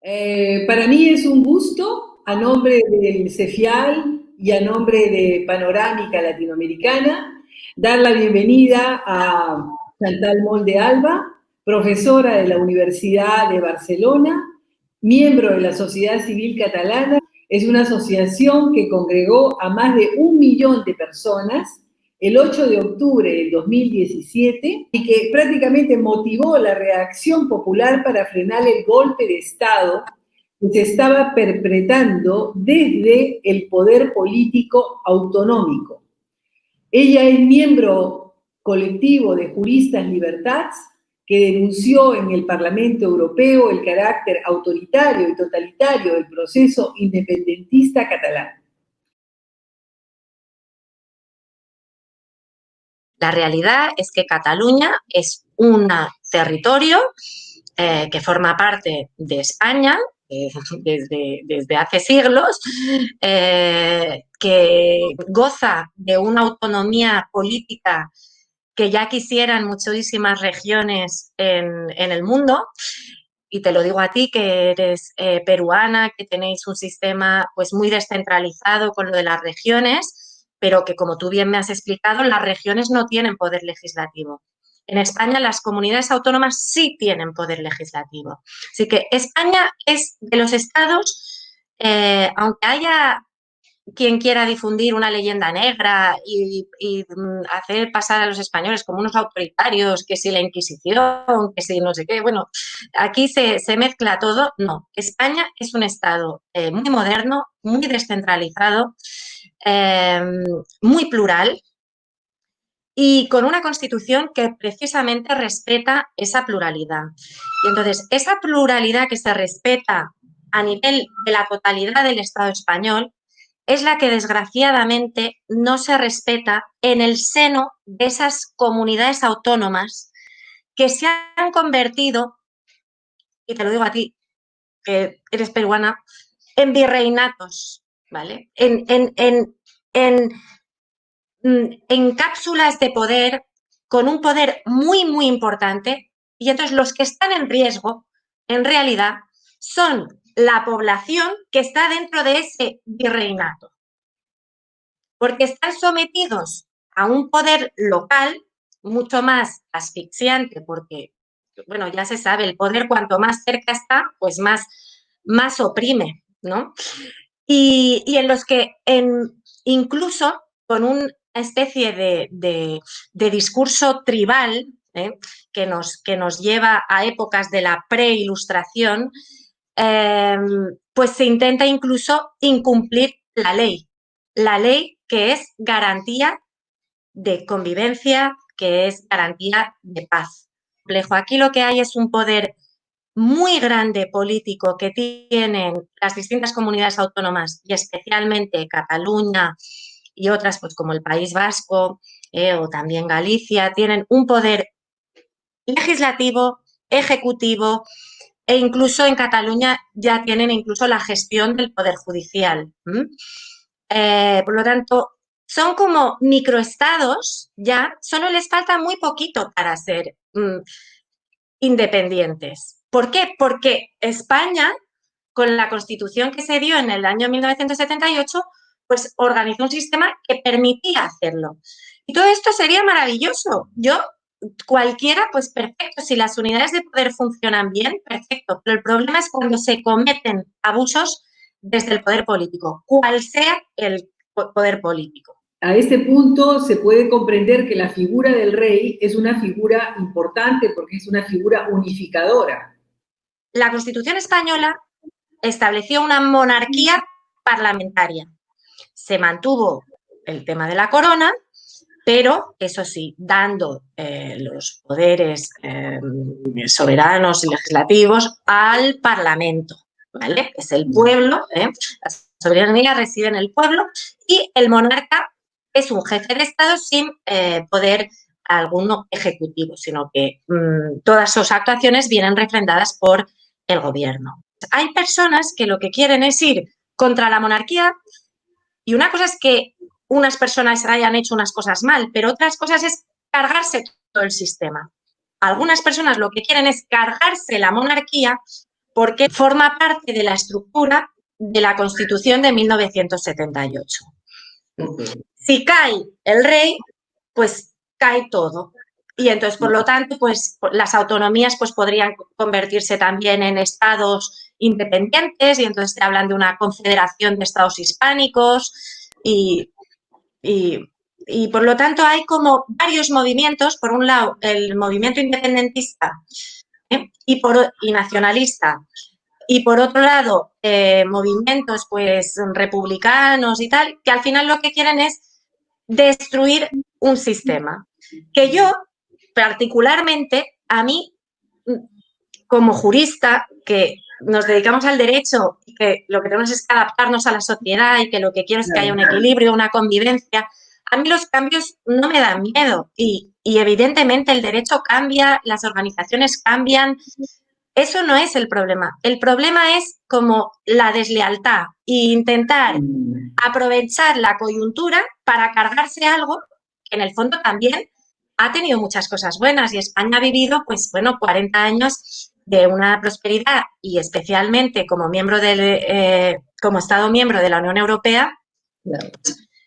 Para mí es un gusto, a nombre del CEFIAL y a nombre de Panorámica Latinoamericana, dar la bienvenida a Chantal Molde Alba, profesora de la Universidad de Barcelona, miembro de la Sociedad Civil Catalana. Es una asociación que congregó a más de 1 millón de personas el 8 de octubre del 2017 y que prácticamente motivó la reacción popular para frenar el golpe de Estado que se estaba perpetrando desde el poder político autonómico. Ella es miembro colectivo de Juristas Libertats, que denunció en el Parlamento Europeo el carácter autoritario y totalitario del proceso independentista catalán. La realidad es que Cataluña es un territorio que forma parte de España desde hace siglos, que goza de una autonomía política que ya quisieran muchísimas regiones en el mundo. Y te lo digo a ti, que eres peruana, que tenéis un sistema pues muy descentralizado con lo de las regiones, pero que, como tú bien me has explicado, las regiones no tienen poder legislativo. En España las comunidades autónomas sí tienen poder legislativo. Así que España es de los estados, aunque haya quien quiera difundir una leyenda negra y hacer pasar a los españoles como unos autoritarios, que si la Inquisición, que si no sé qué, bueno, aquí se mezcla todo. No, España es un estado muy moderno, muy descentralizado, muy plural y con una constitución que precisamente respeta esa pluralidad. Y entonces, esa pluralidad que se respeta a nivel de la totalidad del Estado español es la que desgraciadamente no se respeta en el seno de esas comunidades autónomas que se han convertido, y te lo digo a ti, que eres peruana, en virreinatos, ¿vale? En cápsulas de poder, con un poder muy, muy importante, y entonces los que están en riesgo, en realidad, son la población que está dentro de ese virreinato, porque están sometidos a un poder local mucho más asfixiante, porque, bueno, ya se sabe, el poder cuanto más cerca está, pues más oprime, ¿no? Y en los que incluso con una especie de discurso tribal, que nos lleva a épocas de la preilustración, pues se intenta incluso incumplir la ley que es garantía de convivencia, que es garantía de paz. Aquí lo que hay es un poder muy grande político que tienen las distintas comunidades autónomas y especialmente Cataluña y otras, pues como el País Vasco o también Galicia, tienen un poder legislativo, ejecutivo, e incluso en Cataluña ya tienen incluso la gestión del poder judicial. Por lo tanto, son como microestados ya, solo les falta muy poquito para ser independientes. ¿Por qué? Porque España, con la Constitución que se dio en el año 1978, pues organizó un sistema que permitía hacerlo. Y todo esto sería maravilloso. Cualquiera, pues perfecto, si las unidades de poder funcionan bien, perfecto, pero el problema es cuando se cometen abusos desde el poder político, cual sea el poder político. A este punto se puede comprender que la figura del rey es una figura importante porque es una figura unificadora. La Constitución española estableció una monarquía parlamentaria. Se mantuvo el tema de la corona, pero eso sí, dando los poderes soberanos y legislativos al Parlamento, ¿vale? Es el pueblo, la soberanía reside en el pueblo y el monarca es un jefe de Estado sin poder alguno ejecutivo, sino que todas sus actuaciones vienen refrendadas por el gobierno. Hay personas que lo que quieren es ir contra la monarquía y una cosa es que unas personas hayan hecho unas cosas mal, pero otras cosas es cargarse todo el sistema. Algunas personas lo que quieren es cargarse la monarquía porque forma parte de la estructura de la Constitución de 1978. Si cae el rey, pues cae todo. Y entonces, por lo tanto, pues las autonomías pues, podrían convertirse también en estados independientes y entonces te hablan de una confederación de estados hispánicos y por lo tanto hay como varios movimientos. Por un lado, el movimiento independentista y nacionalista, y por otro lado, movimientos pues republicanos y tal, que al final lo que quieren es destruir un sistema. Que yo, particularmente, a mí, como jurista, que nos dedicamos al derecho y que lo que tenemos es que adaptarnos a la sociedad y que lo que quiero es que haya un equilibrio, una convivencia, a mí los cambios no me dan miedo y evidentemente el derecho cambia, las organizaciones cambian. Eso no es el problema. El problema es como la deslealtad e intentar aprovechar la coyuntura para cargarse algo que en el fondo también ha tenido muchas cosas buenas y España ha vivido, pues bueno, 40 años de una prosperidad y especialmente como como Estado miembro de la Unión Europea,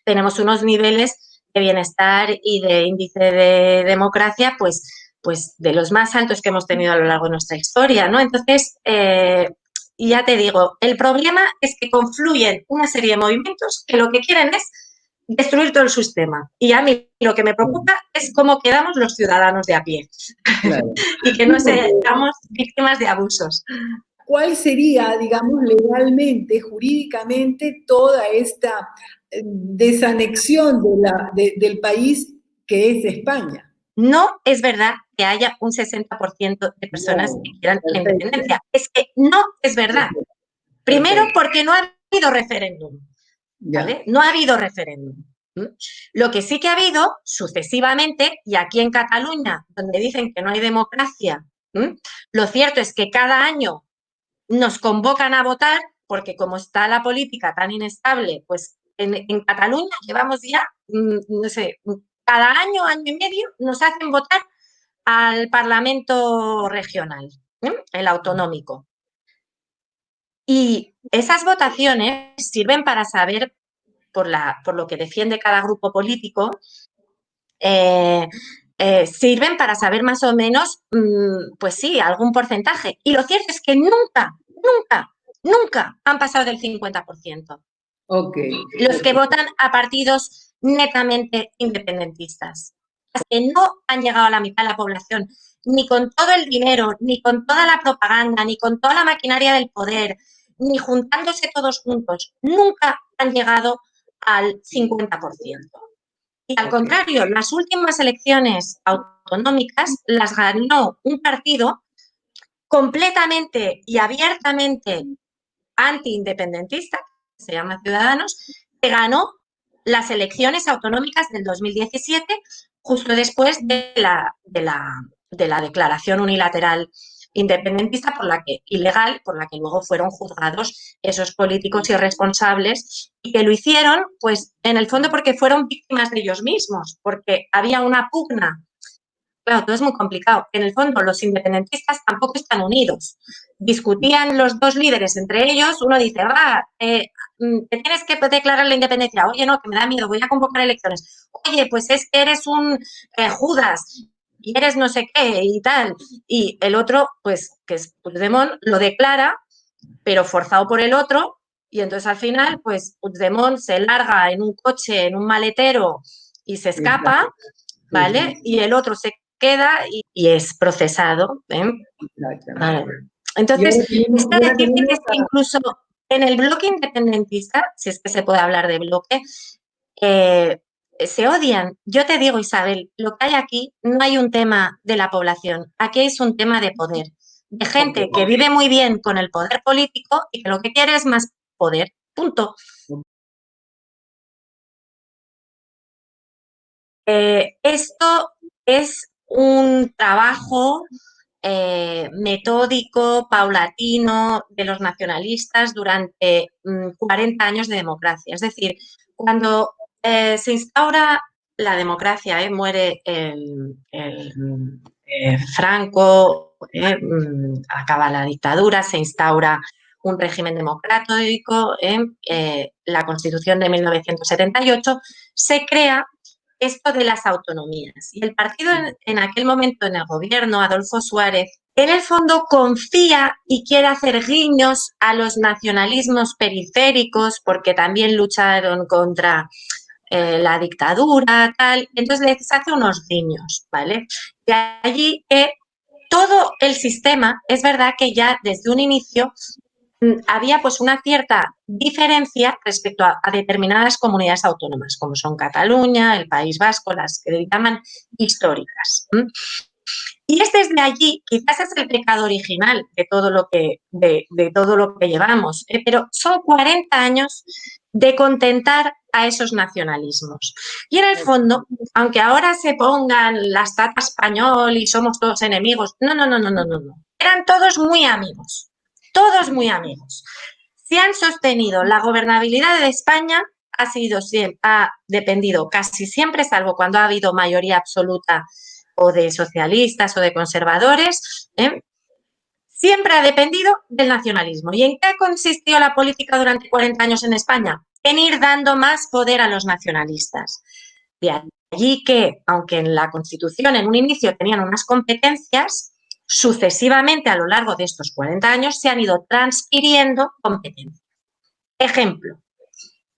tenemos unos niveles de bienestar y de índice de democracia, pues de los más altos que hemos tenido a lo largo de nuestra historia, ¿no? Entonces, ya te digo, el problema es que confluyen una serie de movimientos que lo que quieren es destruir todo el sistema. Y a mí lo que me preocupa es cómo quedamos los ciudadanos de a pie. Claro. Y que no seamos víctimas de abusos. ¿Cuál sería, digamos, legalmente, jurídicamente, toda esta desanexión del país que es España? No es verdad que haya un 60% de personas que quieran la independencia. Es que no es verdad. Primero, porque no ha habido referéndum. ¿Vale? No ha habido referéndum. Lo que sí que ha habido sucesivamente, y aquí en Cataluña, donde dicen que no hay democracia, lo cierto es que cada año nos convocan a votar, porque como está la política tan inestable, pues en Cataluña llevamos ya, no sé, cada año, año y medio, nos hacen votar al Parlamento regional, el autonómico. Y esas votaciones sirven para saber, por lo que defiende cada grupo político, sirven para saber más o menos, pues sí, algún porcentaje. Y lo cierto es que nunca, nunca, nunca han pasado del 50%. Los que votan a partidos netamente independentistas. Que no han llegado a la mitad de la población, ni con todo el dinero, ni con toda la propaganda, ni con toda la maquinaria del poder, ni juntándose todos juntos. Nunca han llegado al 50%. Y al contrario, las últimas elecciones autonómicas las ganó un partido completamente y abiertamente antiindependentista, que se llama Ciudadanos, que ganó las elecciones autonómicas del 2017, justo después de la declaración unilateral independentista ilegal, por la que luego fueron juzgados esos políticos irresponsables y que lo hicieron, pues, en el fondo porque fueron víctimas de ellos mismos, porque había una pugna. Claro, todo es muy complicado. En el fondo, los independentistas tampoco están unidos. Discutían los dos líderes entre ellos. Uno dice, te tienes que declarar la independencia. Oye, no, que me da miedo, voy a convocar elecciones. Oye, pues es que eres un Judas y eres no sé qué y tal. Y el otro, pues, que es Puigdemont, lo declara, pero forzado por el otro. Y entonces, al final, pues, Puigdemont se larga en un coche, en un maletero y se escapa, ¿vale? Y el otro se queda y es procesado. Vale. Entonces, esto decirte que es que incluso en el bloque independentista, si es que se puede hablar de bloque, se odian. Yo te digo, Isabel, lo que hay aquí no hay un tema de la población, aquí es un tema de poder, de gente que vive muy bien con el poder político y que lo que quiere es más poder. Punto. Esto es un trabajo metódico, paulatino de los nacionalistas durante 40 años de democracia. Es decir, cuando se instaura la democracia, muere el Franco, acaba la dictadura, se instaura un régimen democrático, la Constitución de 1978, se crea esto de las autonomías. Y el partido en aquel momento en el gobierno, Adolfo Suárez, en el fondo confía y quiere hacer guiños a los nacionalismos periféricos, porque también lucharon contra la dictadura, tal. Entonces les hace unos guiños, ¿vale? De allí que todo el sistema, es verdad que ya desde un inicio había pues una cierta diferencia respecto a determinadas comunidades autónomas, como son Cataluña, el País Vasco, las que llaman históricas. Y es desde allí, quizás es el pecado original de todo lo que llevamos, pero son 40 años de contentar a esos nacionalismos. Y en el fondo, aunque ahora se pongan las tapas español y somos todos enemigos, no. Eran todos muy amigos. Todos muy amigos. Si han sostenido la gobernabilidad de España, ha dependido casi siempre, salvo cuando ha habido mayoría absoluta o de socialistas o de conservadores, siempre ha dependido del nacionalismo. ¿Y en qué ha consistido la política durante 40 años en España? En ir dando más poder a los nacionalistas. De allí que, aunque en la Constitución en un inicio tenían unas competencias, sucesivamente a lo largo de estos 40 años se han ido transfiriendo competencias. Ejemplo,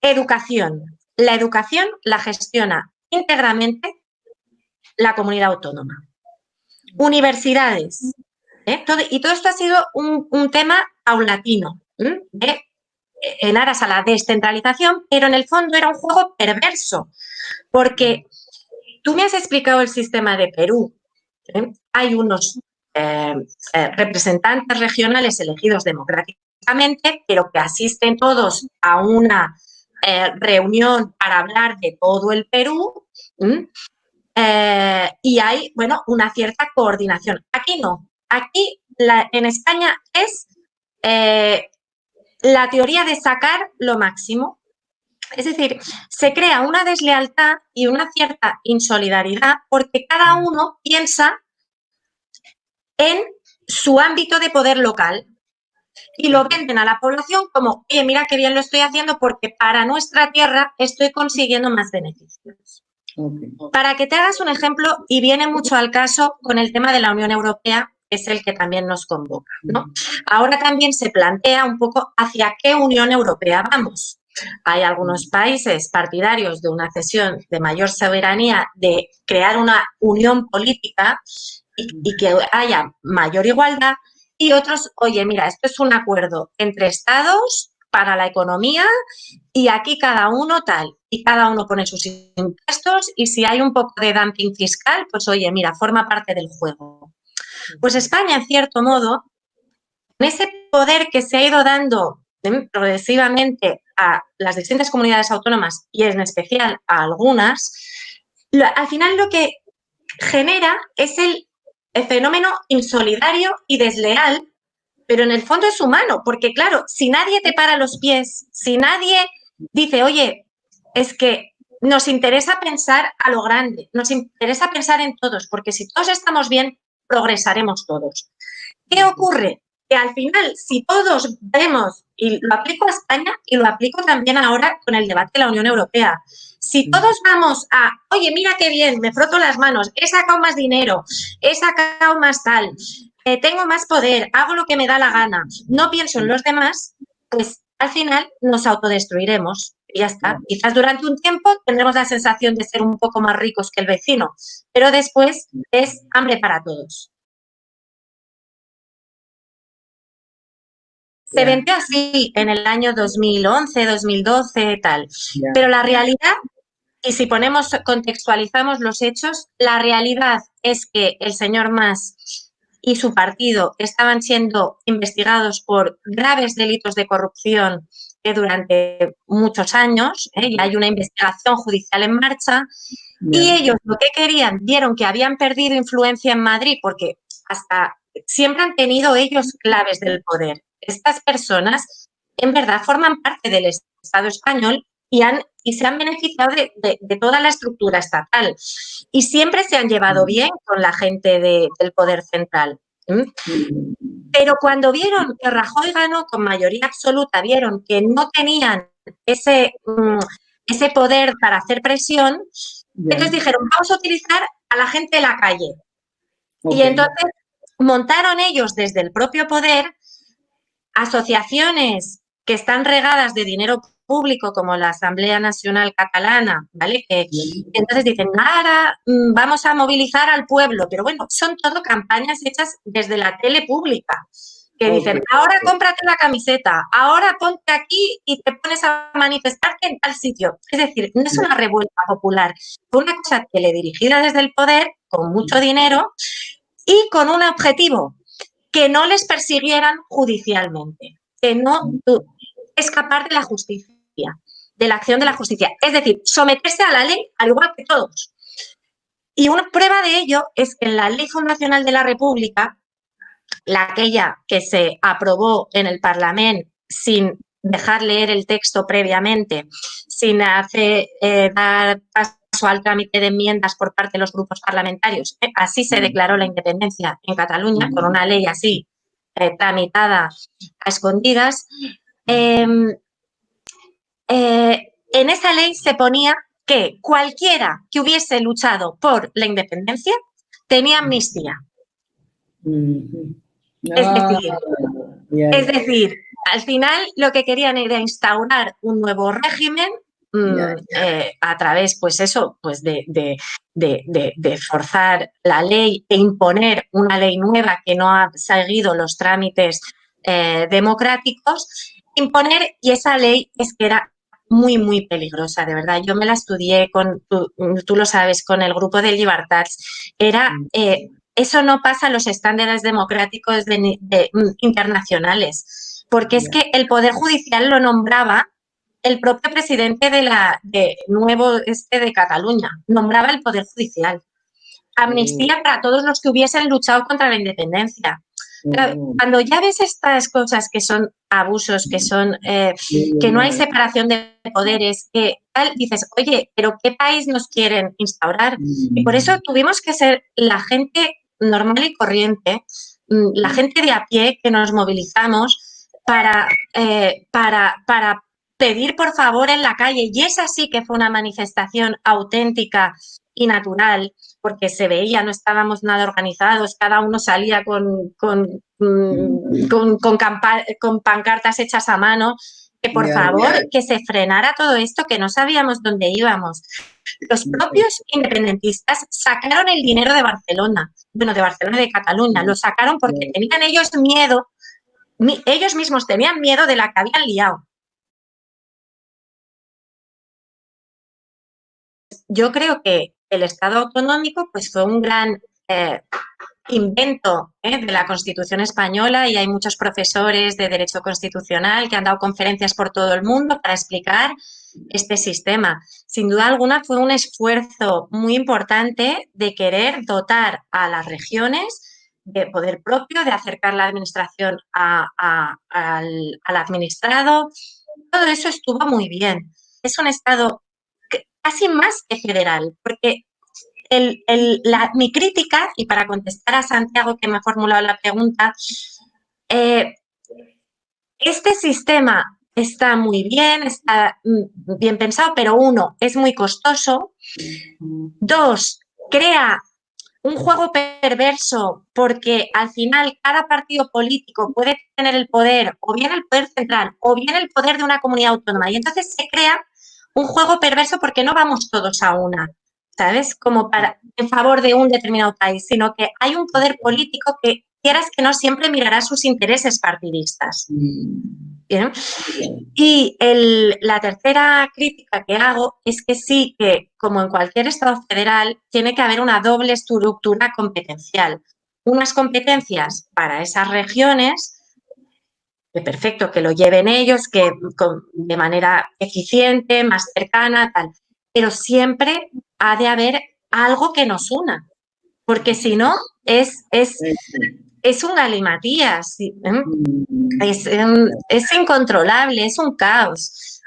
educación. La educación la gestiona íntegramente la comunidad autónoma. Universidades. Y todo esto ha sido un tema paulatino, en aras a la descentralización, pero en el fondo era un juego perverso, porque tú me has explicado el sistema de Perú. Hay unos representantes regionales elegidos democráticamente, pero que asisten todos a una reunión para hablar de todo el Perú, y hay, bueno, una cierta coordinación. Aquí no. Aquí en España es la teoría de sacar lo máximo. Es decir, se crea una deslealtad y una cierta insolidaridad porque cada uno piensa en su ámbito de poder local y lo venden a la población como, oye, mira qué bien lo estoy haciendo porque para nuestra tierra estoy consiguiendo más beneficios. Okay. Para que te hagas un ejemplo, y viene mucho al caso con el tema de la Unión Europea, que es el que también nos convoca, ¿no? Ahora también se plantea un poco hacia qué Unión Europea vamos. Hay algunos países partidarios de una cesión de mayor soberanía, de crear una unión política y que haya mayor igualdad, y otros, oye, mira, esto es un acuerdo entre estados para la economía y aquí cada uno tal, y cada uno pone sus impuestos y si hay un poco de dumping fiscal, pues oye, mira, forma parte del juego. Pues España, en cierto modo, con ese poder que se ha ido dando progresivamente a las distintas comunidades autónomas y en especial a algunas, al final lo que genera es el fenómeno insolidario y desleal, pero en el fondo es humano, porque claro, si nadie te para los pies, si nadie dice, oye, es que nos interesa pensar a lo grande, nos interesa pensar en todos, porque si todos estamos bien, progresaremos todos. ¿Qué ocurre? Que al final, si todos vemos, y lo aplico a España y lo aplico también ahora con el debate de la Unión Europea, si todos vamos a, oye, mira qué bien, me froto las manos, he sacado más dinero, he sacado más tal, tengo más poder, hago lo que me da la gana, no pienso en los demás, pues al final nos autodestruiremos y ya está. Quizás durante un tiempo tendremos la sensación de ser un poco más ricos que el vecino, pero después es hambre para todos. Se vendió así en el año 2011, 2012, tal. Pero la realidad, y si contextualizamos los hechos, la realidad es que el señor Mas y su partido estaban siendo investigados por graves delitos de corrupción durante muchos años, y hay una investigación judicial en marcha, y ellos lo que querían, vieron que habían perdido influencia en Madrid, porque hasta siempre han tenido ellos claves del poder. Estas personas en verdad forman parte del Estado español y han y se han beneficiado de toda la estructura estatal y siempre se han llevado bien con la gente del poder central. Pero cuando vieron que Rajoy ganó con mayoría absoluta, vieron que no tenían ese poder para hacer presión, entonces dijeron, vamos a utilizar a la gente de la calle. Y entonces montaron ellos desde el propio poder asociaciones que están regadas de dinero público, como la Asamblea Nacional Catalana, ¿vale? Que entonces dicen, ahora vamos a movilizar al pueblo, pero bueno, son todo campañas hechas desde la tele pública, que dicen, ahora cómprate la camiseta, ahora ponte aquí y te pones a manifestarte en tal sitio. Es decir, no es una revuelta popular, fue una cosa teledirigida desde el poder, con mucho dinero y con un objetivo, que no les persiguieran judicialmente, que no escapar de la justicia, de la acción de la justicia. Es decir, someterse a la ley al igual que todos. Y una prueba de ello es que en la Ley Fundacional de la República, aquella que se aprobó en el Parlamento sin dejar leer el texto previamente, sin hacer dar paso al trámite de enmiendas por parte de los grupos parlamentarios. Así se declaró la independencia en Cataluña, con una ley así tramitada a escondidas. En esa ley se ponía que cualquiera que hubiese luchado por la independencia tenía amnistía. Es decir, al final lo que querían era instaurar un nuevo régimen a través, pues eso, pues de forzar la ley e imponer una ley nueva que no ha seguido los trámites democráticos, imponer, y esa ley es que era muy, muy peligrosa, de verdad. Yo me la estudié tú lo sabes, con el grupo de Llibertats. Era... eso no pasa en los estándares democráticos internacionales, porque es que el Poder Judicial lo nombraba el propio presidente de Cataluña, nombraba el Poder Judicial. Amnistía para todos los que hubiesen luchado contra la independencia. Cuando ya ves estas cosas que son abusos, que no hay separación de poderes, que tal, dices, oye, pero ¿qué país nos quieren instaurar? Y por eso tuvimos que ser la gente normal y corriente, la gente de a pie que nos movilizamos para pedir por favor en la calle. Y esa sí que fue una manifestación auténtica y natural, porque se veía, no estábamos nada organizados, cada uno salía con pancartas hechas a mano, que por favor, que se frenara todo esto, que no sabíamos dónde íbamos. Los propios independentistas sacaron el dinero de Barcelona, bueno, de Barcelona y de Cataluña, lo sacaron porque tenían ellos miedo, ellos mismos tenían miedo de la que habían liado. Yo creo que el Estado autonómico pues fue un gran invento de la Constitución española, y hay muchos profesores de Derecho Constitucional que han dado conferencias por todo el mundo para explicar este sistema. Sin duda alguna fue un esfuerzo muy importante de querer dotar a las regiones de poder propio, de acercar la administración al administrado. Todo eso estuvo muy bien. Es un Estado casi más que federal, porque mi crítica, y para contestar a Santiago que me ha formulado la pregunta, este sistema está muy bien, está bien pensado, pero uno, es muy costoso. Dos, crea un juego perverso, porque al final cada partido político puede tener el poder, o bien el poder central, o bien el poder de una comunidad autónoma, y entonces se crea un juego perverso porque no vamos todos a una, ¿sabes? Como en favor de un determinado país, sino que hay un poder político que, quieras que no, siempre mirará sus intereses partidistas. ¿Bien? Y la tercera crítica que hago es que sí, que como en cualquier Estado federal, tiene que haber una doble estructura competencial. Unas competencias para esas regiones, que perfecto, que lo lleven ellos, que de manera eficiente, más cercana, tal. Pero siempre ha de haber algo que nos una, porque si no, es un galimatías, es incontrolable, es un caos.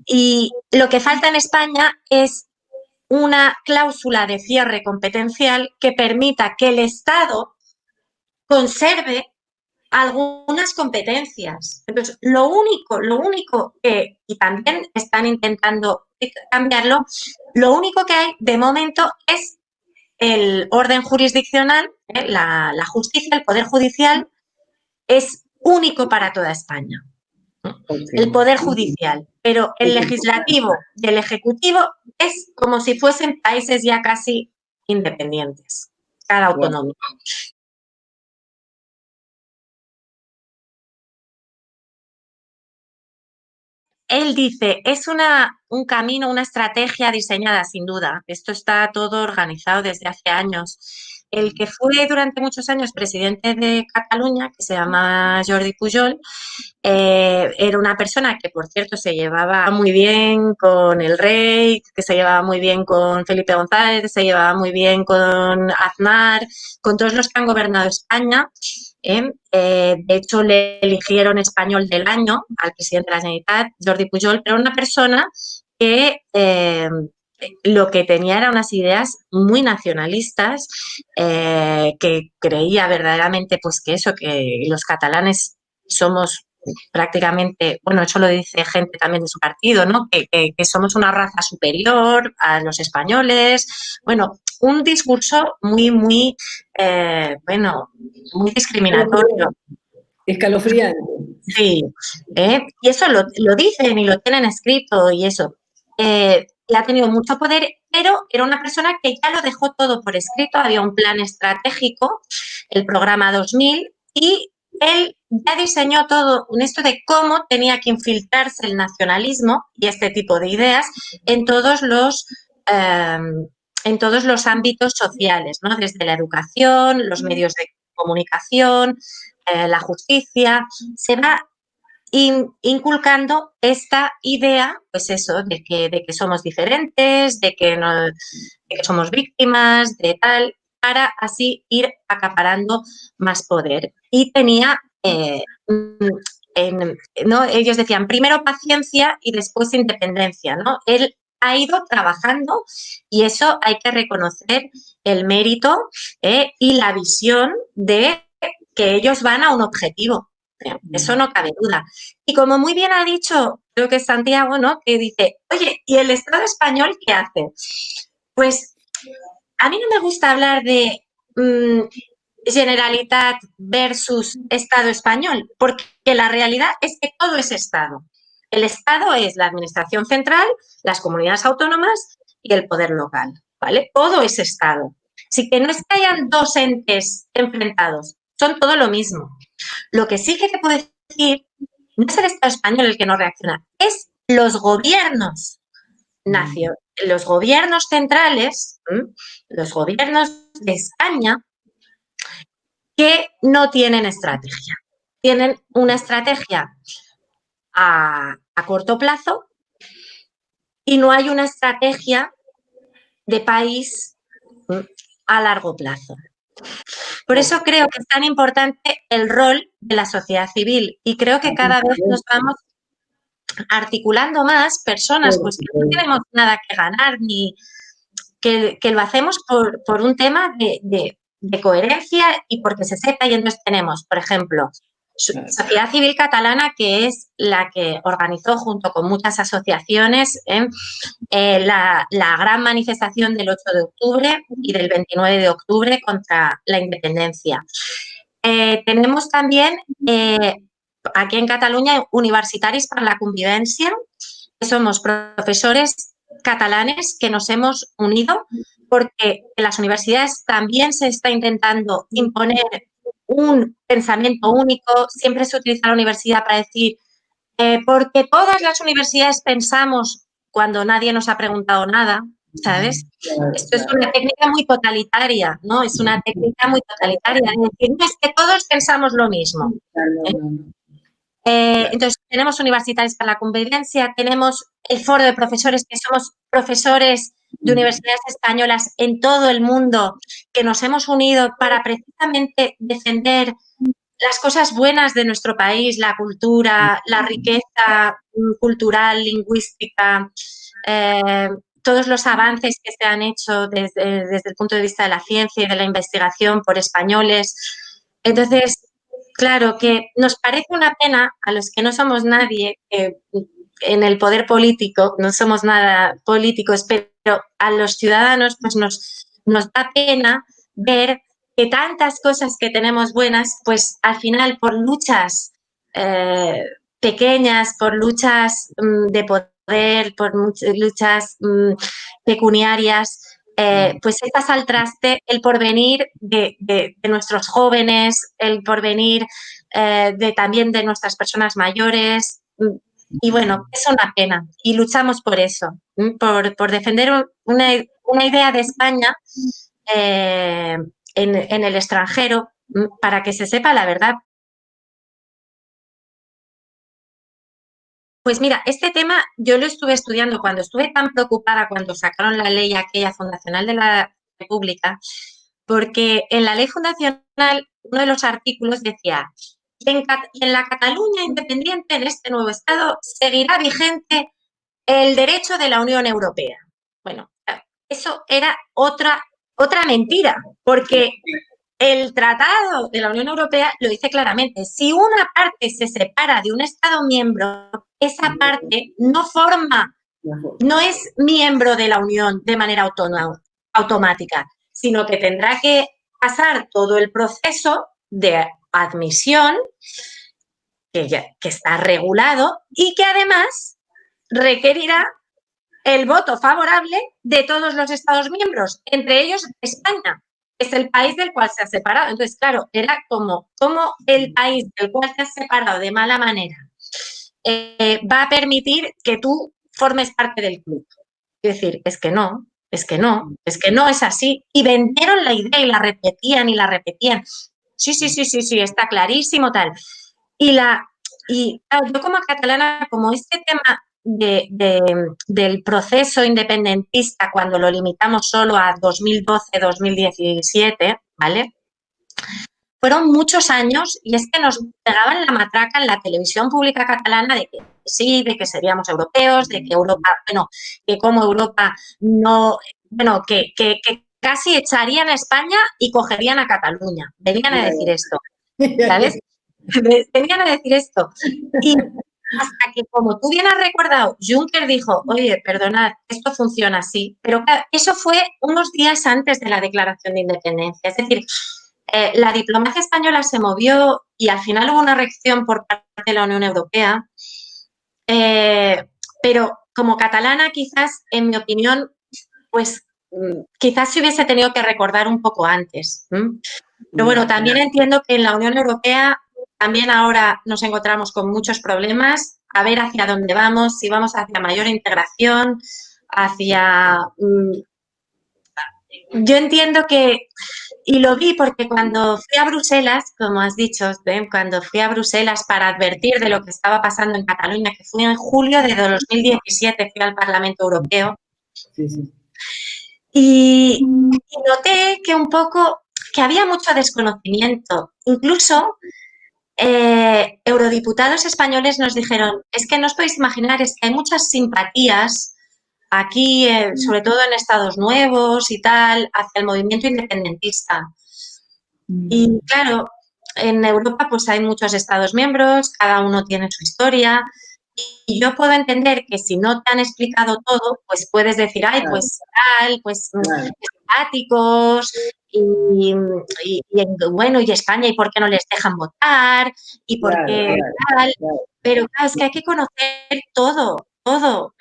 Y lo que falta en España es una cláusula de cierre competencial que permita que el Estado conserve algunas competencias. Entonces, lo único que, y también están intentando cambiarlo, lo único que hay de momento es el orden jurisdiccional, la justicia, el poder judicial, es único para toda España. El poder judicial, pero el legislativo y el ejecutivo es como si fuesen países ya casi independientes, cada autonómico. Él dice, es un camino, una estrategia diseñada, sin duda. Esto está todo organizado desde hace años. El que fue durante muchos años presidente de Cataluña, que se llama Jordi Pujol, era una persona que, por cierto, se llevaba muy bien con el rey, que se llevaba muy bien con Felipe González, que se llevaba muy bien con Aznar, con todos los que han gobernado España. De hecho, le eligieron español del año al presidente de la Generalitat, Jordi Pujol, pero una persona que lo que tenía eran unas ideas muy nacionalistas, que creía verdaderamente pues que los catalanes somos prácticamente, bueno, eso lo dice gente también de su partido, ¿no? Que somos una raza superior a los españoles. Bueno, un discurso muy muy discriminatorio. Escalofriante. Sí, y eso lo dicen y lo tienen escrito y eso. Y ha tenido mucho poder, pero era una persona que ya lo dejó todo por escrito, había un plan estratégico, el programa 2000, y él ya diseñó todo esto de cómo tenía que infiltrarse el nacionalismo y este tipo de ideas en todos los ámbitos sociales, ¿no? Desde la educación, los medios de comunicación, la justicia, se va inculcando esta idea, pues eso, de que somos diferentes, de que somos víctimas, de tal, para así ir acaparando más poder. Y tenía, ¿no? Ellos decían, primero paciencia y después independencia, ¿no? Él ha ido trabajando y eso hay que reconocer el mérito y la visión de que ellos van a un objetivo. Eso no cabe duda. Y como muy bien ha dicho, creo que es Santiago, ¿no? Que dice, oye, ¿y el Estado español qué hace? Pues a mí no me gusta hablar de Generalitat versus Estado español, porque la realidad es que todo es Estado. El Estado es la administración central, las comunidades autónomas y el poder local, ¿vale? Todo es Estado. Así que no es que hayan dos entes enfrentados, son todo lo mismo. Lo que sí que te puedo decir, no es el Estado español el que no reacciona, es los gobiernos los gobiernos centrales, los gobiernos de España, que no tienen estrategia. Tienen una estrategia a corto plazo y no hay una estrategia de país a largo plazo. Por eso creo que es tan importante el rol de la sociedad civil y creo que cada vez nos vamos articulando más personas pues que no tenemos nada que ganar ni que lo hacemos por un tema de coherencia y porque se sepa. Y entonces tenemos, por ejemplo, Sociedad Civil Catalana, que es la que organizó junto con muchas asociaciones la gran manifestación del 8 de octubre y del 29 de octubre contra la independencia. Tenemos también aquí en Cataluña Universitaris per la Convivencia, que somos profesores catalanes que nos hemos unido porque en las universidades también se está intentando imponer un pensamiento único. Siempre se utiliza la universidad para decir, porque todas las universidades pensamos cuando nadie nos ha preguntado nada, ¿sabes? Esto es una técnica muy totalitaria, ¿no? Es una técnica muy totalitaria. Es decir, no es que todos pensamos lo mismo. Entonces, tenemos Universitarios para la Convivencia, tenemos el foro de profesores, que somos profesores de universidades españolas en todo el mundo, que nos hemos unido para precisamente defender las cosas buenas de nuestro país, la cultura, la riqueza cultural, lingüística, todos los avances que se han hecho desde el punto de vista de la ciencia y de la investigación por españoles. Entonces, claro, que nos parece una pena a los que no somos nadie en el poder político, no somos nada políticos, pero a los ciudadanos pues nos da pena ver que tantas cosas que tenemos buenas, pues al final por luchas pequeñas, por luchas de poder, por luchas pecuniarias, pues echas al traste el porvenir de nuestros jóvenes, el porvenir también de nuestras personas mayores. Y bueno, es una pena y luchamos por eso, por defender una idea de España en el extranjero para que se sepa la verdad. Pues mira, este tema yo lo estuve estudiando cuando estuve tan preocupada cuando sacaron la ley aquella fundacional de la República, porque en la ley fundacional uno de los artículos decía y en la Cataluña independiente de este nuevo Estado seguirá vigente el derecho de la Unión Europea. Bueno, eso era otra mentira, porque el Tratado de la Unión Europea lo dice claramente. Si una parte se separa de un Estado miembro, esa parte no es miembro de la Unión de manera automática, sino que tendrá que pasar todo el proceso de admisión que está regulado y que además requerirá el voto favorable de todos los Estados miembros, entre ellos España, que es el país del cual se ha separado. Entonces, claro, era como el país del cual se ha separado de mala manera va a permitir que tú formes parte del club. Es decir, es que no es así. Y vendieron la idea y la repetían y la repetían. Sí, está clarísimo, tal. Y claro, yo como catalana, como este tema del proceso independentista, cuando lo limitamos solo a 2012-2017, ¿vale? Fueron muchos años y es que nos pegaban la matraca en la televisión pública catalana de que sí, de que seríamos europeos, de que Europa, bueno, que como Europa no, bueno, que casi echarían a España y cogerían a Cataluña. Venían a decir esto, ¿sabes? Venían a decir esto. Y hasta que, como tú bien has recordado, Juncker dijo, oye, perdonad, esto funciona así, pero eso fue unos días antes de la declaración de independencia. Es decir, la diplomacia española se movió y al final hubo una reacción por parte de la Unión Europea, pero como catalana quizás, en mi opinión, pues quizás se hubiese tenido que recordar un poco antes. Pero bueno, también entiendo que en la Unión Europea también ahora nos encontramos con muchos problemas, a ver hacia dónde vamos, si vamos hacia mayor integración, hacia... yo entiendo que, y lo vi porque cuando fui a Bruselas, como has dicho, cuando fui a Bruselas para advertir de lo que estaba pasando en Cataluña, que fui en julio de 2017, fui al Parlamento Europeo, y noté que un poco, que había mucho desconocimiento. Incluso eurodiputados españoles nos dijeron, es que no os podéis imaginar, es que hay muchas simpatías aquí, sobre todo en Estados Nuevos y tal, hacia el movimiento independentista. Y claro, en Europa pues hay muchos Estados miembros, cada uno tiene su historia y yo puedo entender que si no te han explicado todo, pues puedes decir, ay, pues tal, pues simpáticos y bueno, y España, ¿y por qué no les dejan votar? ¿Y por qué tal? Pero claro, es que hay que conocer todo, toda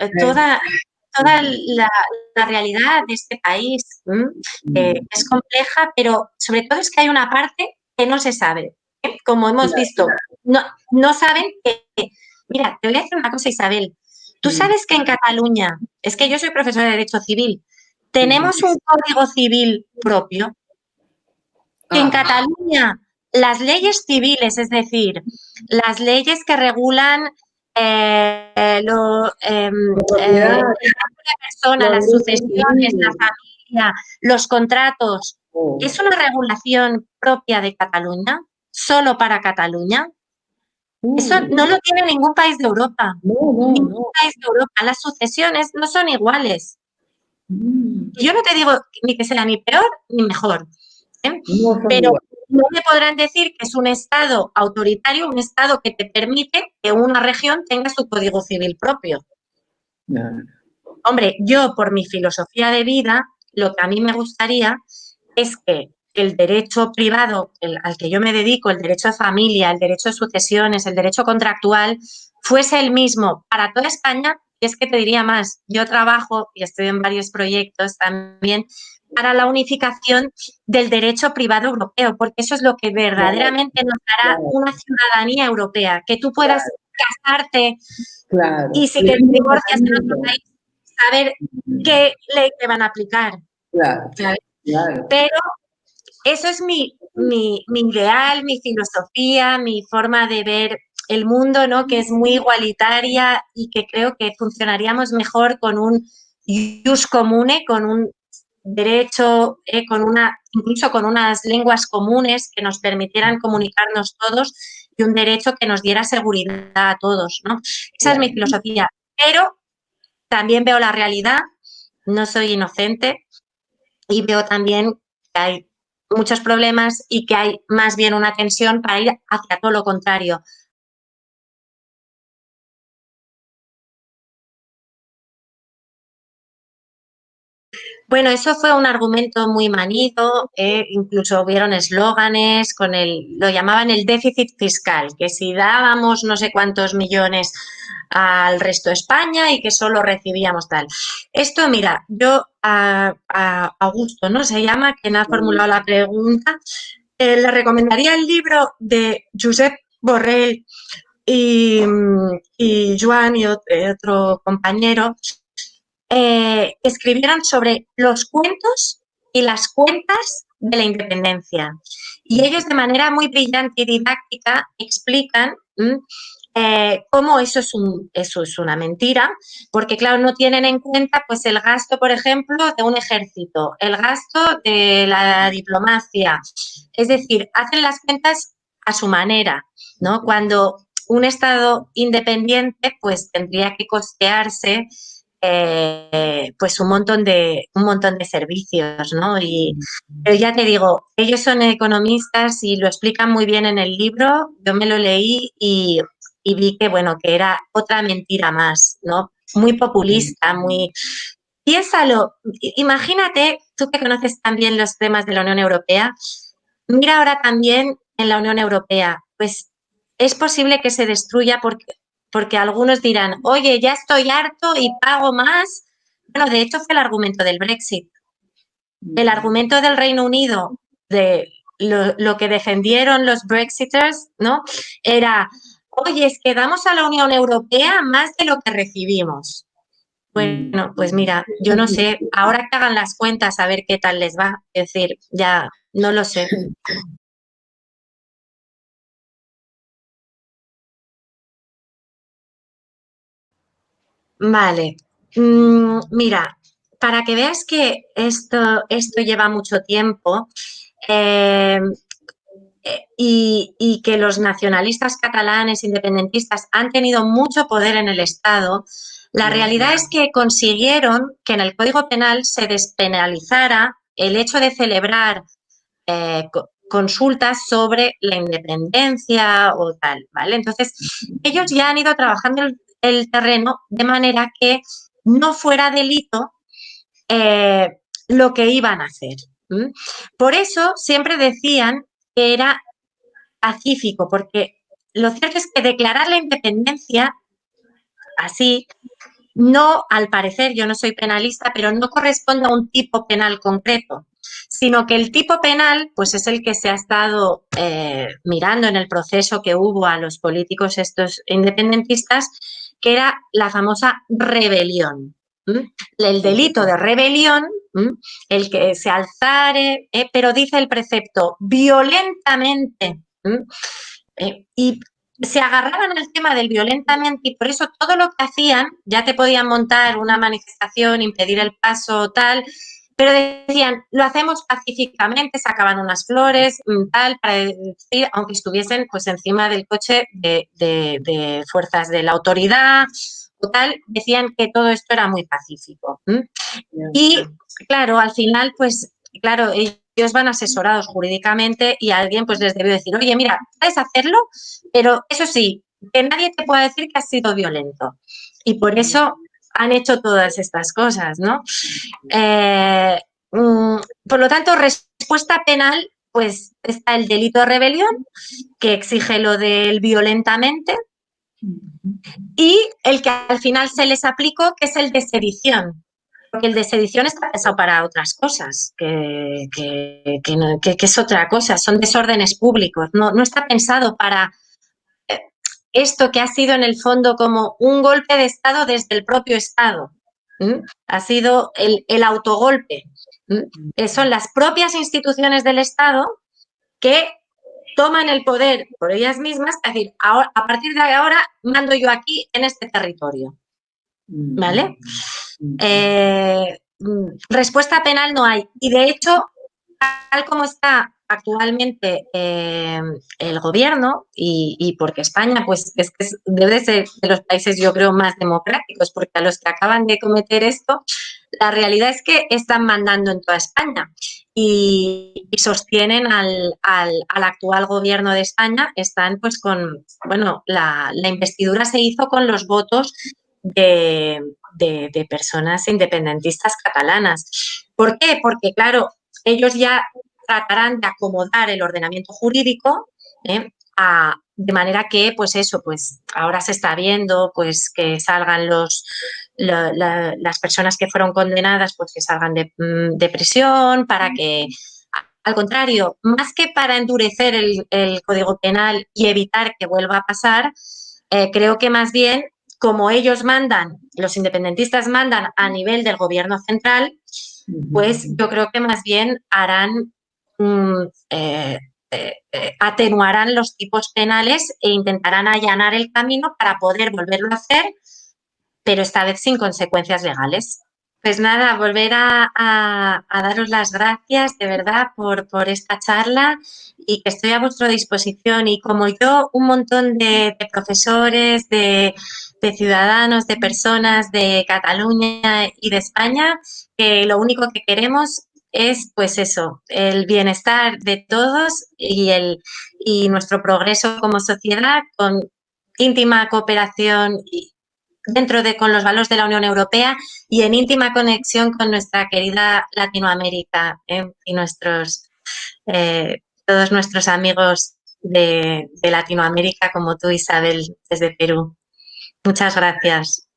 la realidad de este país. Es compleja, pero sobre todo es que hay una parte que no se sabe. Como hemos visto, no saben que... Mira, te voy a decir una cosa, Isabel. Tú sabes que en Cataluña, es que yo soy profesora de Derecho Civil, tenemos un código civil propio, que en Cataluña las leyes civiles, es decir, las leyes que regulan la persona, las sucesiones, la familia, los contratos, ¿es una regulación propia de Cataluña? solo para Cataluña. Eso no lo tiene ningún país de Europa. Ningún país de Europa. Las sucesiones no son iguales. Yo no te digo ni que sea ni peor ni mejor, pero no me podrán decir que es un Estado autoritario, un Estado que te permite que una región tenga su código civil propio. Hombre, yo por mi filosofía de vida, lo que a mí me gustaría es que el derecho privado al que yo me dedico, el derecho de familia, el derecho de sucesiones, el derecho contractual, fuese el mismo para toda España. Y es que te diría más, yo trabajo y estoy en varios proyectos también para la unificación del derecho privado europeo, porque eso es lo que verdaderamente nos dará una ciudadanía europea, que tú puedas casarte y si te divorcias en otro país, saber qué ley te van a aplicar. Pero eso es mi ideal, mi filosofía, mi forma de ver el mundo, ¿no? Que es muy igualitaria y que creo que funcionaríamos mejor con un jus comune, con un derecho, incluso con unas lenguas comunes que nos permitieran comunicarnos todos y un derecho que nos diera seguridad a todos, ¿no? Esa es mi filosofía. Pero también veo la realidad, no soy inocente y veo también que hay muchos problemas y que hay más bien una tensión para ir hacia todo lo contrario. Bueno, eso fue un argumento muy manido, incluso hubieron eslóganes lo llamaban el déficit fiscal, que si dábamos no sé cuántos millones al resto de España y que solo recibíamos tal. Esto, mira, yo a Augusto, ¿no? Se llama, quien ha formulado la pregunta, le recomendaría el libro de Josep Borrell y Joan y otro compañero, escribieron sobre los cuentos y las cuentas de la independencia. Y ellos de manera muy brillante y didáctica explican cómo eso es una mentira, porque claro, no tienen en cuenta pues el gasto, por ejemplo, de un ejército, el gasto de la diplomacia. Es decir, hacen las cuentas a su manera, ¿no? Cuando un Estado independiente pues tendría que costearse pues un montón de servicios, ¿no? Pero ya te digo, ellos son economistas y lo explican muy bien en el libro. Yo me lo leí y vi que, bueno, que era otra mentira más, ¿no? Muy populista, muy... Piénsalo, imagínate, tú que conoces también los temas de la Unión Europea, mira ahora también en la Unión Europea, pues es posible que se destruya porque algunos dirán, oye, ya estoy harto y pago más. Bueno, de hecho fue el argumento del Brexit. El argumento del Reino Unido, de lo que defendieron los Brexiters, ¿no? Era, oye, es que damos a la Unión Europea más de lo que recibimos. Bueno, pues mira, yo no sé, ahora que hagan las cuentas a ver qué tal les va. Es decir, ya no lo sé. Vale. Mira, para que veas que esto lleva mucho tiempo eh, y que los nacionalistas catalanes independentistas han tenido mucho poder en el Estado, la realidad es que consiguieron que en el Código Penal se despenalizara el hecho de celebrar consultas sobre la independencia o tal, ¿vale? Entonces, ellos ya han ido trabajando el terreno de manera que no fuera delito lo que iban a hacer. Por eso siempre decían que era pacífico, porque lo cierto es que declarar la independencia así no, al parecer, yo no soy penalista, pero no corresponde a un tipo penal concreto, sino que el tipo penal pues es el que se ha estado mirando en el proceso que hubo a los políticos estos independentistas, que era la famosa rebelión. El delito de rebelión, el que se alzare, pero dice el precepto, violentamente, y se agarraban al tema del violentamente y por eso todo lo que hacían, ya te podían montar una manifestación, impedir el paso, tal, pero decían, lo hacemos pacíficamente, sacaban unas flores, tal, para decir, aunque estuviesen pues encima del coche de fuerzas de la autoridad o tal, decían que todo esto era muy pacífico. Y claro, al final, pues claro, ellos van asesorados jurídicamente y alguien pues les debió decir, oye, mira, puedes hacerlo, pero eso sí, que nadie te pueda decir que has sido violento. Y por eso han hecho todas estas cosas, ¿no? Por lo tanto, respuesta penal, pues está el delito de rebelión, que exige lo del violentamente, y el que al final se les aplicó, que es el de sedición. Porque el de sedición está pensado para otras cosas, que es otra cosa, son desórdenes públicos, no está pensado para esto que ha sido en el fondo como un golpe de Estado desde el propio Estado. Ha sido el autogolpe. Son las propias instituciones del Estado que toman el poder por ellas mismas, es decir, ahora, a partir de ahora mando yo aquí en este territorio. ¿Vale? Respuesta penal no hay. Y de hecho, tal como está actualmente el gobierno, y porque España pues es que debe ser de los países, yo creo, más democráticos, porque a los que acaban de cometer esto, la realidad es que están mandando en toda España y sostienen al actual gobierno de España. Están pues con, bueno, la investidura se hizo con los votos de personas independentistas catalanas. ¿Por qué? Porque, claro, ellos ya tratarán de acomodar el ordenamiento jurídico de manera que, pues eso, pues ahora se está viendo pues que salgan las personas que fueron condenadas, pues que salgan de prisión, para que, al contrario, más que para endurecer el Código Penal y evitar que vuelva a pasar, creo que más bien, como ellos mandan, los independentistas mandan a nivel del gobierno central, pues yo creo que más bien harán, atenuarán los tipos penales e intentarán allanar el camino para poder volverlo a hacer, pero esta vez sin consecuencias legales. Pues nada, volver a daros las gracias de verdad por esta charla, y que estoy a vuestra disposición. Y como yo, un montón de profesores, de ciudadanos, de personas de Cataluña y de España, que lo único que queremos es, pues eso, el bienestar de todos y nuestro progreso como sociedad, con íntima cooperación con los valores de la Unión Europea y en íntima conexión con nuestra querida Latinoamérica y todos nuestros amigos de Latinoamérica, como tú, Isabel, desde Perú. Muchas gracias.